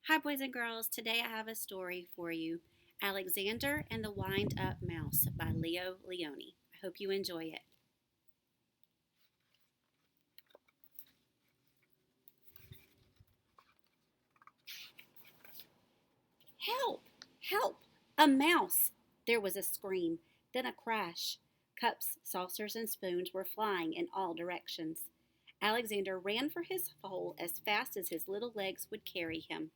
Hi, boys and girls. Today I have a story for you, Alexander and the Wind Up Mouse by Lionni. I hope you enjoy it. Help! Help! A mouse! There was a scream, then a crash. Cups, saucers, and spoons were flying in all directions. Alexander ran for his hole as fast as his little legs would carry him.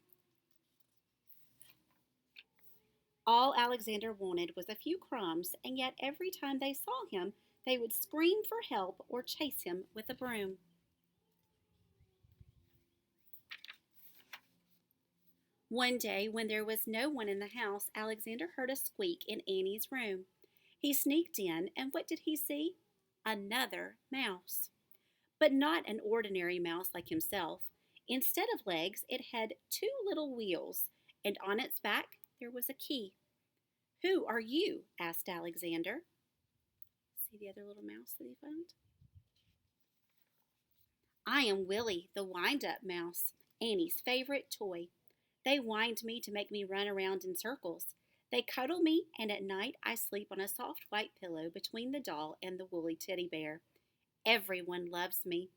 All Alexander wanted was a few crumbs, and yet every time they saw him, they would scream for help or chase him with a broom. One day, when there was no one in the house, Alexander heard a squeak in Annie's room. He sneaked in, and what did he see? Another mouse. But not an ordinary mouse like himself. Instead of legs, it had two little wheels, and on its back there was a key. "Who are you?" asked Alexander. See the other little mouse that he found? "I am Willie, the wind-up mouse, Annie's favorite toy. They wind me to make me run around in circles. They cuddle me, and at night I sleep on a soft white pillow between the doll and the woolly teddy bear. Everyone loves me."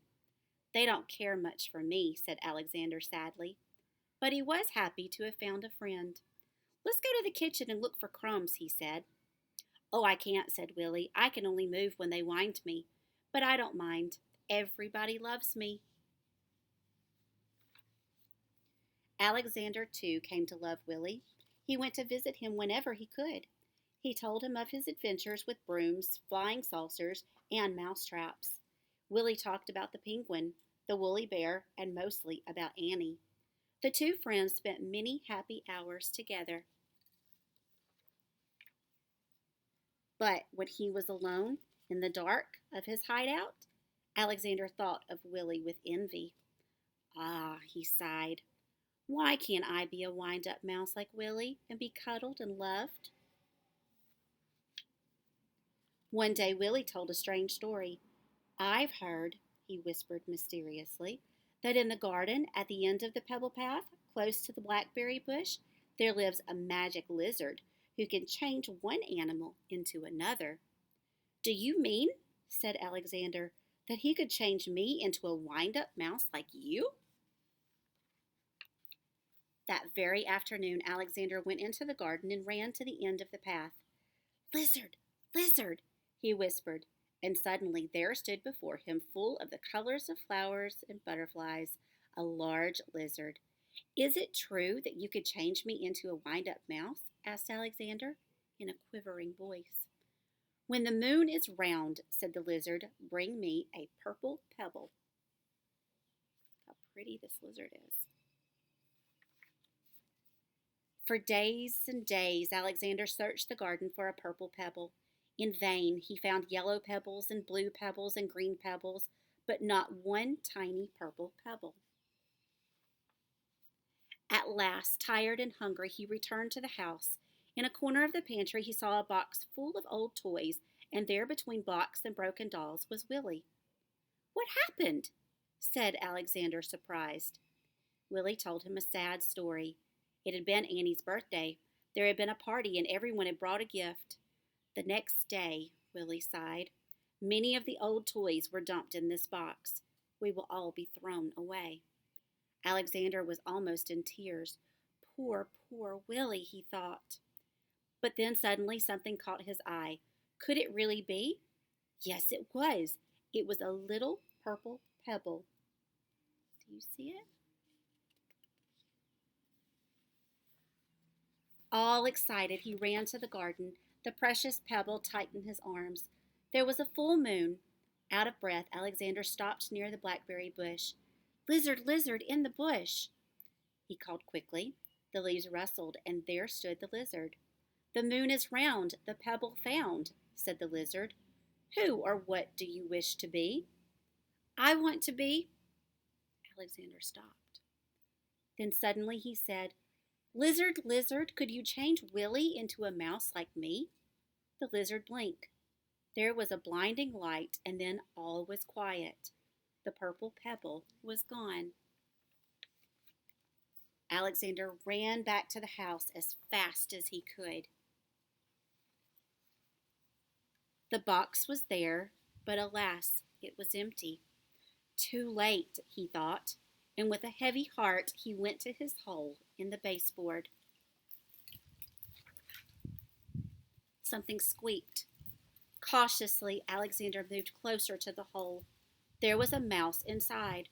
"They don't care much for me," said Alexander sadly. But he was happy to have found a friend. "Let's go to the kitchen and look for crumbs," he said. "Oh, I can't," said Willie. "I can only move when they wind me. But I don't mind. Everybody loves me." Alexander, too, came to love Willie. He went to visit him whenever he could. He told him of his adventures with brooms, flying saucers, and mouse traps. Willie talked about the penguin, the woolly bear, and mostly about Annie. The two friends spent many happy hours together. But when he was alone, in the dark of his hideout, Alexander thought of Willie with envy. "Ah," he sighed, "why can't I be a wind up mouse like Willie and be cuddled and loved?" One day Willie told a strange story. "I've heard," he whispered mysteriously, "that in the garden at the end of the pebble path, close to the blackberry bush, there lives a magic lizard who can change one animal into another." "Do you mean," said Alexander, "that he could change me into a wind up mouse like you?" That very afternoon Alexander went into the garden and ran to the end of the path. "Lizard, lizard," he whispered, and suddenly there stood before him, full of the colors of flowers and butterflies, a large lizard. "Is it true that you could change me into a wind-up mouse?" asked Alexander, in a quivering voice. "When the moon is round," said the lizard, "bring me a purple pebble." How pretty this lizard is. For days and days Alexander searched the garden for a purple pebble. In vain. He found yellow pebbles and blue pebbles and green pebbles, but not one tiny purple pebble. At last, tired and hungry, he returned to the house. In a corner of the pantry he saw a box full of old toys, and there between box and broken dolls was Willie. "What happened?" said Alexander, surprised. Willie told him a sad story. It had been Annie's birthday. There had been a party, and everyone had brought a gift. "The next day," Willie sighed, "many of the old toys were dumped in this box. We will all be thrown away." Alexander was almost in tears. Poor, poor Willie, he thought. But then suddenly something caught his eye. Could it really be? Yes, it was. It was a little purple pebble. Do you see it? All excited, he ran to the garden. The precious pebble tightened his arms. There was a full moon. Out of breath, Alexander stopped near the blackberry bush. "Lizard, lizard, in the bush!" he called quickly. The leaves rustled, and there stood the lizard. "The moon is round, the pebble found," said the lizard. "Who or what do you wish to be?" "I want to be—" Alexander stopped. Then suddenly he said, "Lizard, lizard, could you change Willie into a mouse like me?" The lizard blinked. There was a blinding light, and then all was quiet. The purple pebble was gone. Alexander ran back to the house as fast as he could. The box was there, but alas, it was empty. Too late, he thought, and with a heavy heart he went to his hole in the baseboard. Something squeaked. Cautiously, Alexander moved closer to the hole. There was a mouse inside.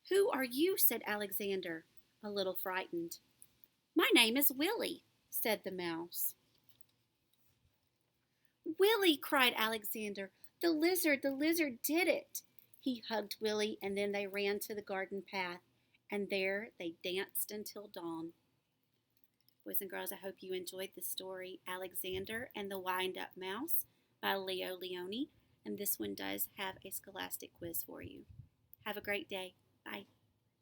"Who are you?" said Alexander, a little frightened. "My name is Willie," said the mouse. "Willie," cried Alexander, the lizard did it." He hugged Willie, and then they ran to the garden path, and there they danced until dawn. Boys and girls, I hope you enjoyed the story Alexander and the Wind-Up Mouse by Leo Lionni, and this one does have a Scholastic quiz for you. Have a great day. Bye.